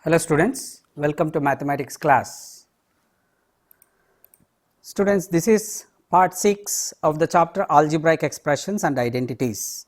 Hello students, welcome to mathematics class. Students, this is part 6 of the chapter Algebraic Expressions and Identities.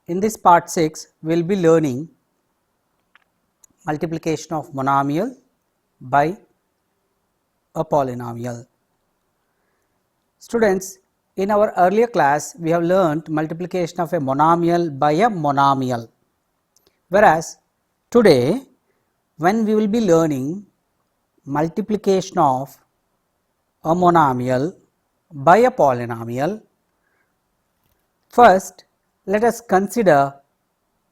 In this part 6, we will be learning multiplication of monomial by a polynomial. Students, in our earlier class, we have learnt multiplication of a monomial by a monomial, whereas today when we will be learning multiplication of a monomial by a polynomial, first let us consider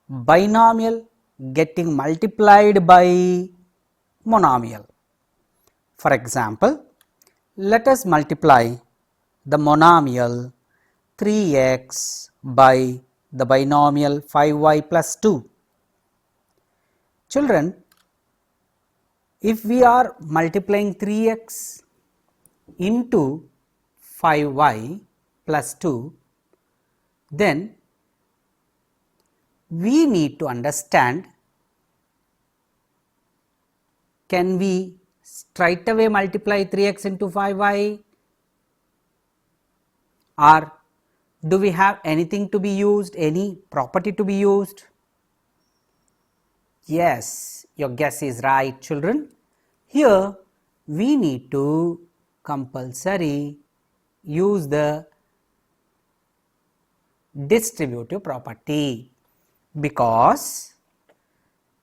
binomial getting multiplied by monomial. For example, let us multiply the monomial 3x by the binomial 5y plus 2. Children, if we are multiplying 3x into 5y plus 2, then we need to understand, can we straight away multiply 3x into 5y, or do we have anything to be used, any property to be used? Yes, your guess is right, children. Here we need to compulsory use the distributive property, because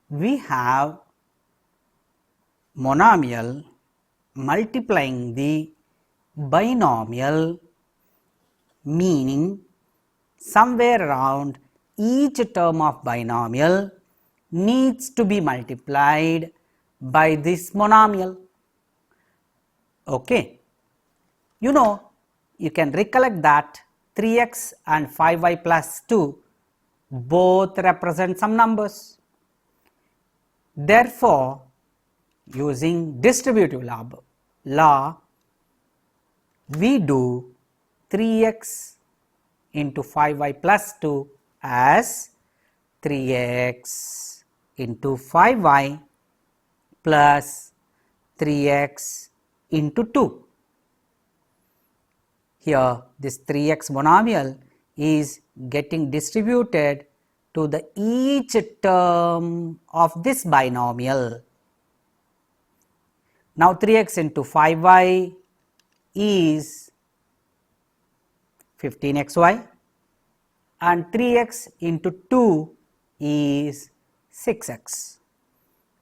we have monomial multiplying the binomial, meaning somewhere around each term of binomial needs to be multiplied by this monomial. Okay. You can recollect that 3x and 5y plus 2 both represent some numbers. Therefore, using distributive law, we do 3x into 5y plus 2 as 3x into 5y plus 3x into 2. Here this 3x monomial is getting distributed to the each term of this binomial. Now 3x into 5y is 15xy and 3x into 2 is 6x.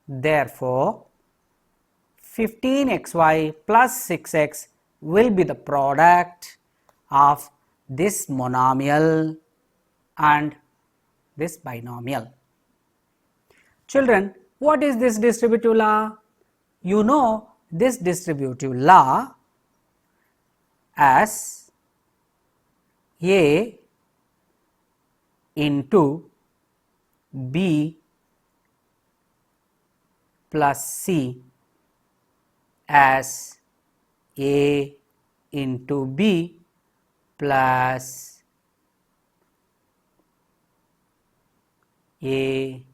Therefore, 15xy plus 6x will be the product of this monomial and this binomial. Children, what is this distributive law? You know this distributive law as A into B plus C as A into B plus A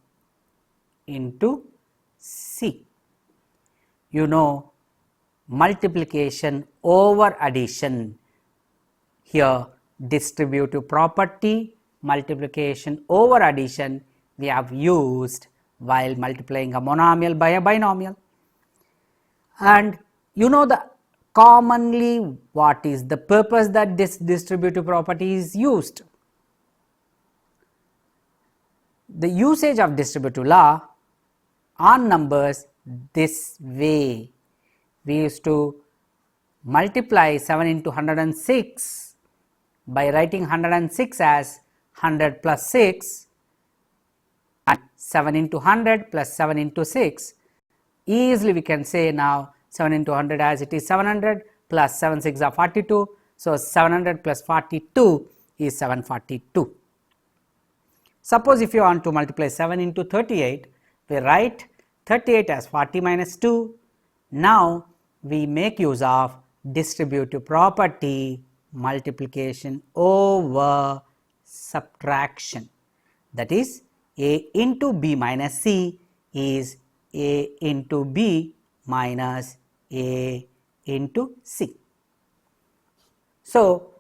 into C. You know multiplication over addition. Here distributive property, multiplication over addition we have used while multiplying a monomial by a binomial. And you know the commonly what is the purpose that this distributive property is used. The usage of distributive law on numbers this way. We used to multiply 7 into 106 by writing 106 as 100 plus 6 and 7 into 100 plus 7 into 6. Easily we can say now 7 into 100 as it is 700 plus 7 6 are 42. So, 700 plus 42 is 742. Suppose if you want to multiply 7 into 38, we write 38 as 40 minus 2. Now, we make use of distributive property, multiplication over subtraction, that is A into B minus C is A into B minus A into C. So,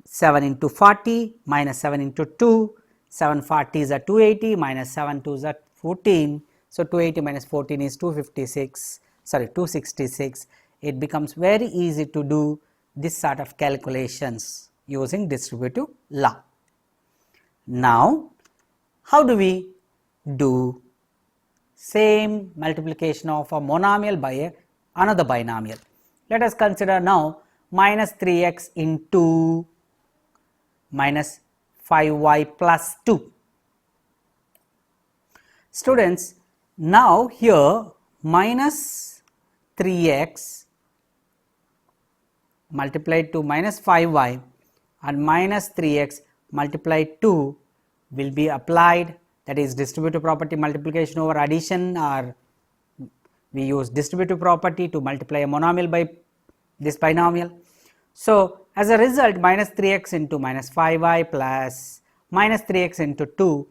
7 into 40 minus 7 into 2, 7 40s are 280 minus 7 2s are 14. So, 280 minus 14 is 266. It becomes very easy to do this sort of calculations using distributive law. Now, how do we do same multiplication of a monomial by another binomial? Let us consider now minus 3x into minus 5y plus 2. Students, now here minus 3x multiplied to minus 5y and minus 3x multiplied to will be applied, that is distributive property multiplication over addition, or we use distributive property to multiply a monomial by this binomial. So, as a result minus 3x into minus 5y plus minus 3x into 2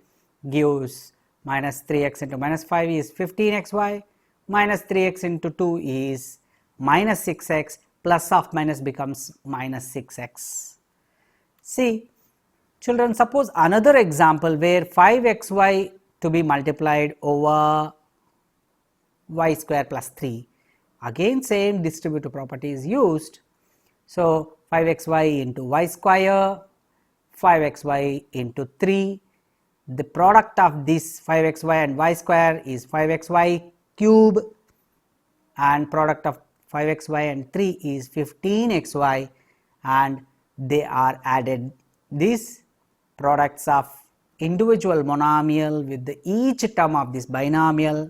gives minus 3x into minus 5 is 15xy, minus 3x into 2 is minus 6x, plus of minus becomes minus 6x. See children, suppose another example where 5xy to be multiplied over y square plus 3, again same distributive property is used. So, 5xy into y square, 5xy into 3, the product of this 5xy and y square is 5xy cube, and product of 5xy and 3 is 15xy, and they are added. These products of individual monomial with the each term of this binomial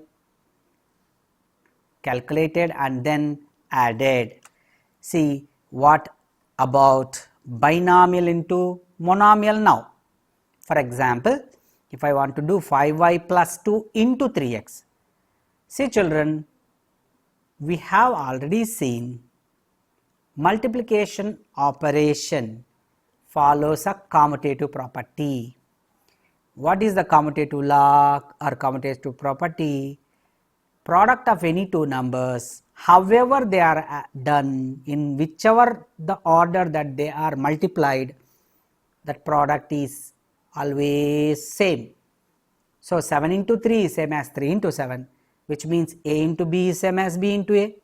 calculated and then added. See what about binomial into monomial now? For example, if I want to do 5y plus 2 into 3x, see children, we have already seen multiplication operation follows a commutative property. What is the commutative law or commutative property? Product of any two numbers, however they are done, in whichever the order that they are multiplied, that product is always same. So, 7 into 3 is same as 3 into 7, which means A into B is same as B into A.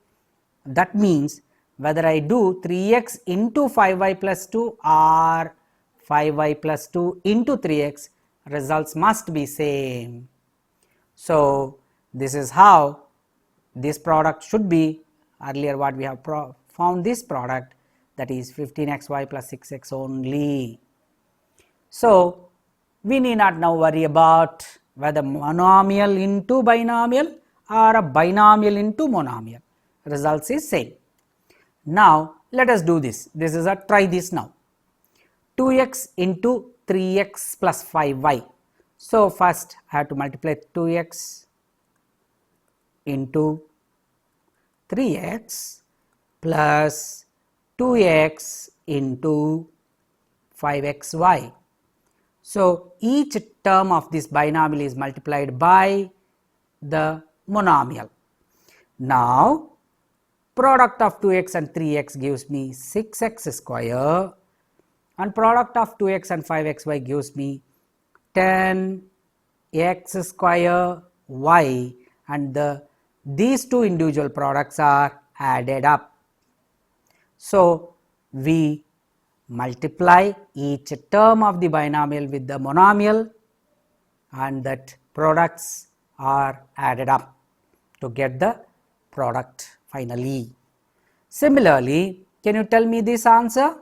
That means whether I do 3x into 5y plus 2 or 5y plus 2 into 3x, results must be same. So, this is how this product should be. Earlier what we have found this product, that is 15xy plus 6x only. So, we need not now worry about whether monomial into binomial or a binomial into monomial, results is same. Now, let us do this. This is a try this now. 2x into 3x plus 5y. So, first I have to multiply 2x into 3x plus 2x into 5xy. So, each term of this binomial is multiplied by the monomial. Now, product of 2x and 3x gives me 6x square, and product of 2x and 5xy gives me 10x square y, and these two individual products are added up. So, we multiply each term of the binomial with the monomial, and that products are added up to get the product finally. Similarly, can you tell me this answer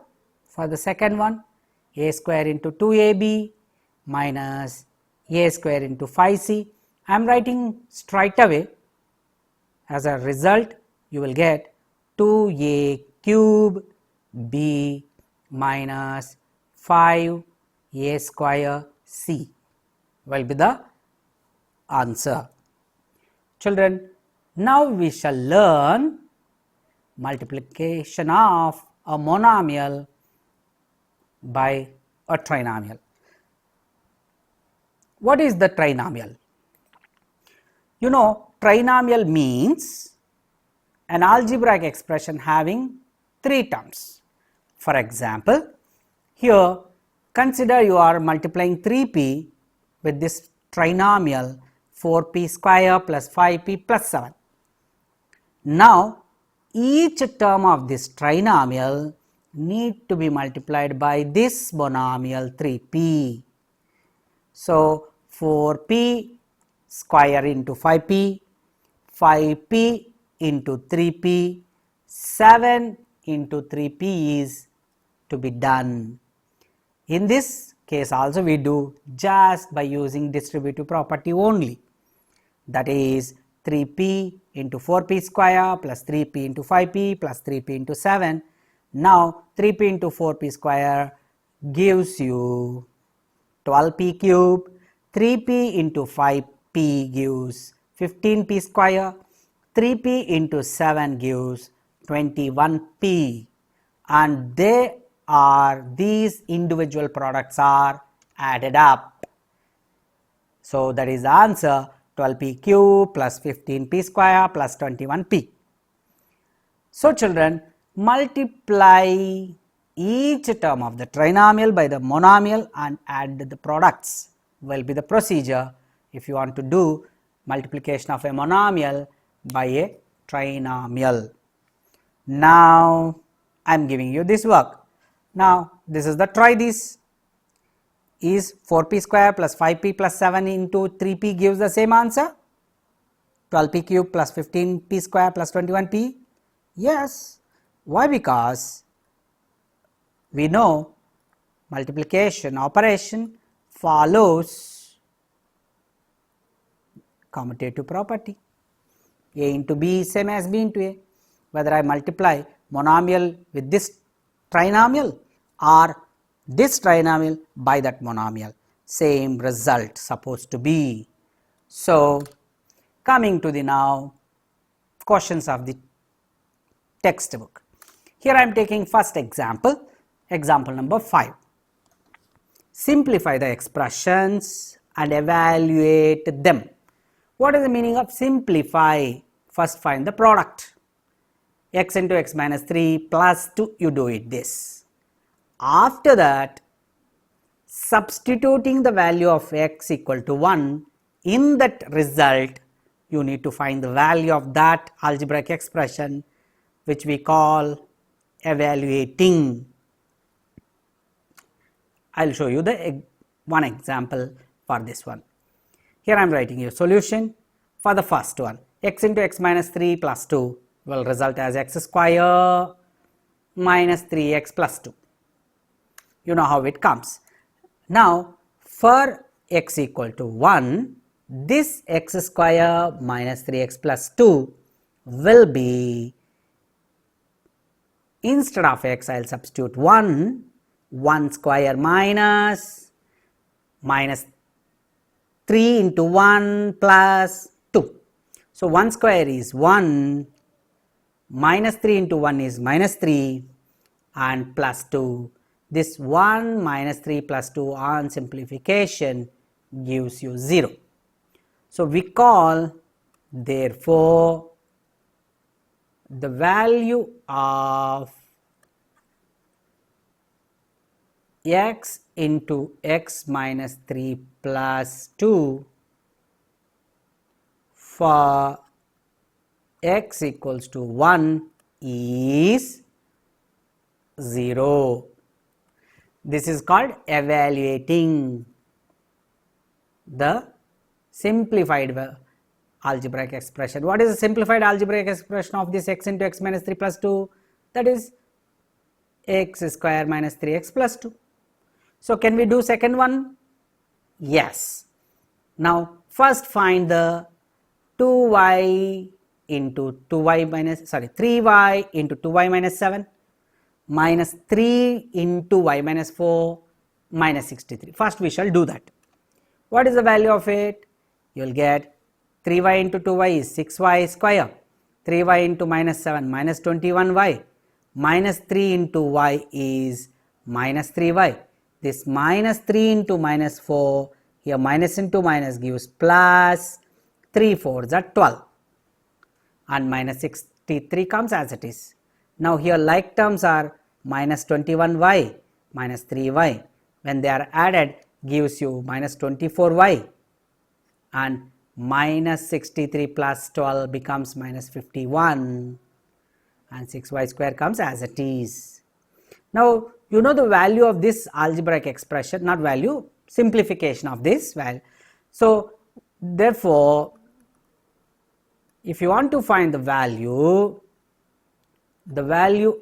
for the second one? A square into 2ab minus a square into 5c. I am writing straight away. As a result, you will get 2a cube b minus 5 a square c will be the answer. Children, now we shall learn multiplication of a monomial by a trinomial. What is the trinomial? You know, trinomial means an algebraic expression having 3 terms. For example, here consider you are multiplying 3p with this trinomial 4p square plus 5p plus 7. Now, each term of this trinomial need to be multiplied by this monomial 3p. So, 4p square into 5p, 5p into 3p, 7 into 3p is to be done. In this case also we do just by using distributive property only, that is 3p into 4p square plus 3p into 5p plus 3p into 7. Now 3p into 4p square gives you 12p cube, 3p into 5p gives 15p square, 3p into 7 gives 21p, and these individual products are added up. So that is the answer, 12p cube plus 15p square plus 21p. So children, multiply each term of the trinomial by the monomial and add the products will be the procedure if you want to do multiplication of a monomial by a trinomial. Now I am giving you this work. Now this is the try this. Is 4p square plus 5p plus 7 into 3p gives the same answer? 12p cube plus 15p square plus 21p? Yes. Why? Because we know multiplication operation follows commutative property. A into B is same as B into A. Whether I multiply monomial with this trinomial or this trinomial by that monomial, same result supposed to be. So coming to the now questions of the textbook. Here I am taking first example, example number 5. Simplify the expressions and evaluate them. What is the meaning of simplify? First find the product. X into x minus 3 plus 2, you do it this. After that, substituting the value of x equal to 1 in that result, you need to find the value of that algebraic expression, which we call evaluating. I will show you the one example for this one. Here I am writing your solution for the first one. X into x minus 3 plus 2 will result as x square minus 3x plus 2. You know how it comes. Now for x equal to 1, this x square minus 3x plus 2 will be, instead of x I will substitute 1 square minus 3 into 1 plus 2. So 1 square is 1, minus 3 into 1 is minus 3 and plus 2. This 1 minus 3 plus 2 on simplification gives you 0. So we call therefore the value of x into x minus 3 plus 2 for x equals to 1 is 0. This is called evaluating the simplified algebraic expression. What is the simplified algebraic expression of this x into x minus 3 plus 2? That is x square minus 3x plus 2. So can we do second one? Yes. Now first find the 3y into 2y minus 7 minus 3 into y minus 4 minus 63. First we shall do that. What is the value of it? You will get 3y into 2y is 6y square, 3y into minus 7 minus 21y, minus 3 into y is minus 3y. This minus 3 into minus 4, here minus into minus gives plus, 3 4s are 12 and minus 63 comes as it is. Now here like terms are minus 21y minus 3y. When they are added gives you minus 24y, and minus 63 plus 12 becomes minus 51, and 6y square comes as it is. Now you know the value of this algebraic expression, not value, simplification of this value. So therefore, if you want to find the value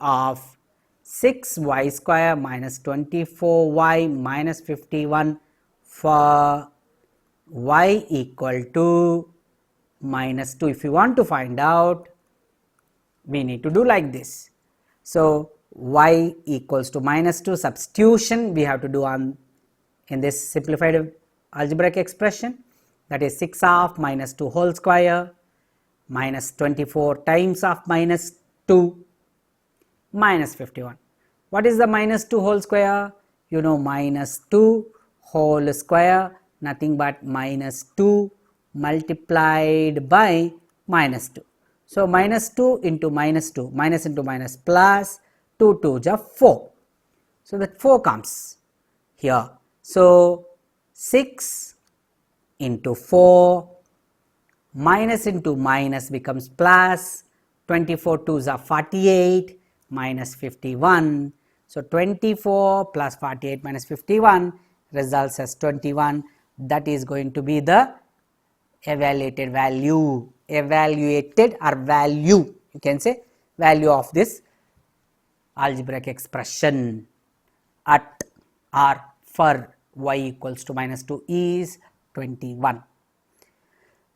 of 6y square minus 24y minus 51 for y equal to minus 2, if you want to find out, we need to do like this. So y equals to minus 2, substitution we have to do on in this simplified algebraic expression, that is 6 of minus 2 whole square minus 24 times of minus 2 minus 51. What is the minus 2 whole square? You know, minus 2 whole square nothing but minus 2 multiplied by minus 2. So minus 2 into minus 2, minus into minus plus, 2 2s are 4. So that 4 comes here. So 6 into 4, minus into minus becomes plus, 24 2s are 48 minus 51. So 24 plus 48 minus 51 results as 21. That is going to be the evaluated value, evaluated or value, you can say value of this algebraic expression at or for y equals to minus 2 is 21.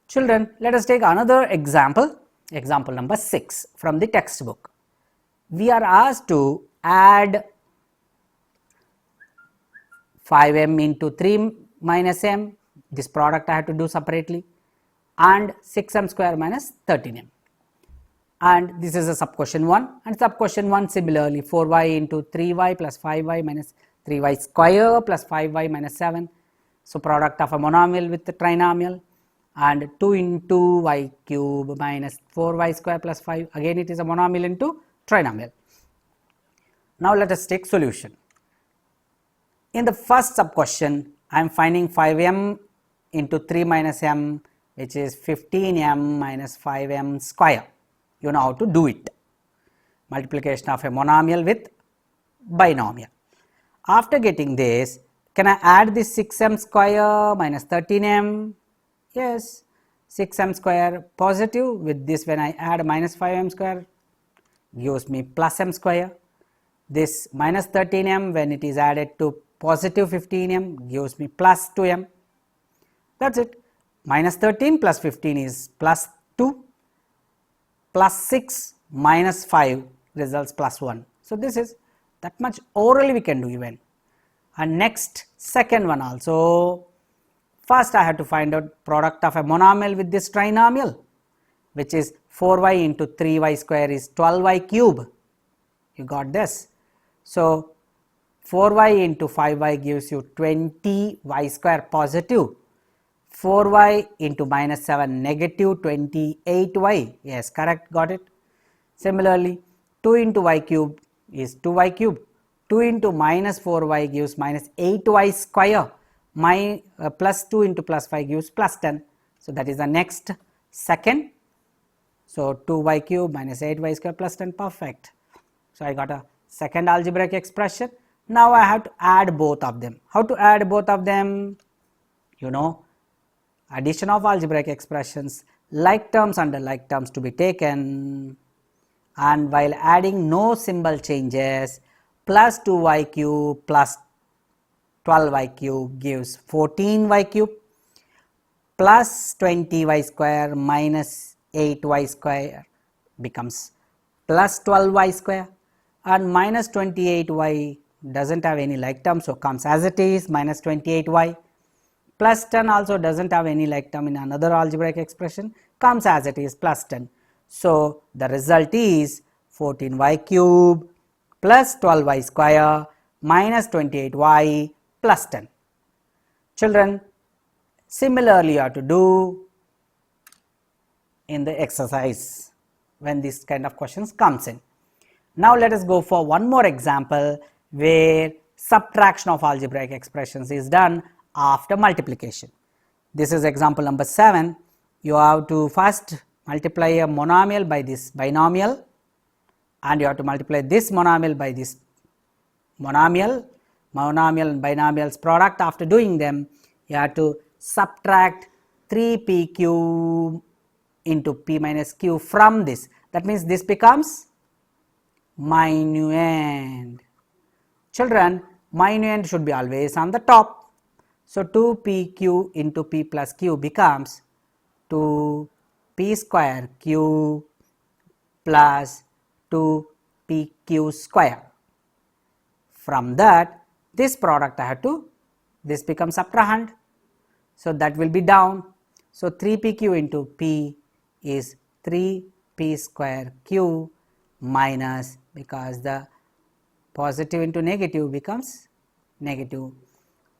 Children, let us take another example, example number 6 from the textbook. We are asked to add 5m into 3 minus m, this product I have to do separately, and 6m square minus 13m, and this is a sub question 1, and sub question 1 similarly 4y into 3y plus 5y minus 3y square plus 5y minus 7. So product of a monomial with the trinomial, and 2 into y cube minus 4y square plus 5, again it is a monomial into trinomial. Now let us take solution. In the first sub question I am finding 5m into 3 minus m, which is 15m minus 5m square. You know how to do it. Multiplication of a monomial with binomial. After getting this, can I add this 6m square minus 13m? Yes, 6m square positive, with this when I add minus 5m square gives me plus m square. This minus 13m when it is added to positive 15m gives me plus 2m. That's it. Minus 13 plus 15 is plus 2, plus 6 minus 5 results plus 1. So this is that much orally we can do even. And next second one also, first I have to find out product of a monomial with this trinomial, which is 4y into 3y square is 12y cube. You got this. So 4y into 5y gives you 20y square positive, 4y into minus 7 negative 28y, yes correct, got it. Similarly 2 into y cube is 2y cube, 2 into minus 4y gives minus 8y square, plus 2 into plus 5 gives plus 10. So that is the next second. So 2y cube minus 8y square plus 10, perfect. So I got a second algebraic expression. Now I have to add both of them. How to add both of them? You know, addition of algebraic expressions, like terms under like terms to be taken, and while adding no symbol changes, plus 2y cube plus 12y cube gives 14y cube, plus 20y square minus 8y square becomes plus 12y square, and minus 28y doesn't have any like term, so comes as it is minus 28y, plus 10 also doesn't have any like term in another algebraic expression, comes as it is plus 10. So the result is 14y cube plus 12y square minus 28y plus 10. Children, similarly you have to do in the exercise when this kind of questions comes in. Now let us go for one more example where subtraction of algebraic expressions is done after multiplication. This is example number 7. You have to first multiply a monomial by this binomial, and you have to multiply this monomial by this monomial and binomial's product. After doing them, you have to subtract 3pq into p minus q from this. That means this becomes minuend. Children, minuend should be always on the top. So 2pq into p plus q becomes 2p square q plus 2pq square. From that, this product I have to, this becomes subtrahend. So that will be down. So 3pq into p is 3p square q minus, because the positive into negative becomes negative,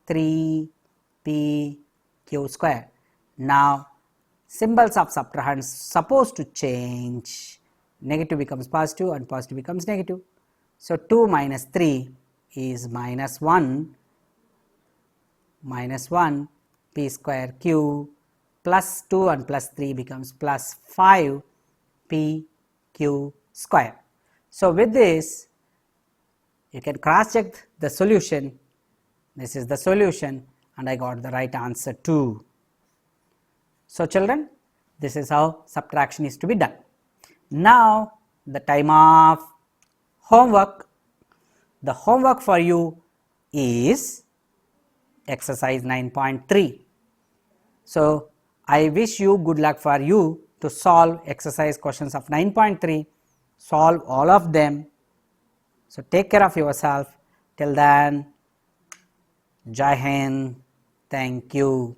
3p q square. Now symbols of subtrahend supposed to change. Negative becomes positive and positive becomes negative. So 2 minus 3 is minus 1 p square q plus 2 and plus 3 becomes plus 5 p q square. So with this you can cross check the solution. This is the solution and I got the right answer too. So children, this is how subtraction is to be done. Now the time of homework. The homework for you is exercise 9.3. So I wish you good luck for you to solve exercise questions of 9.3. Solve all of them. So take care of yourself. Till then, Jai Hind. Thank you.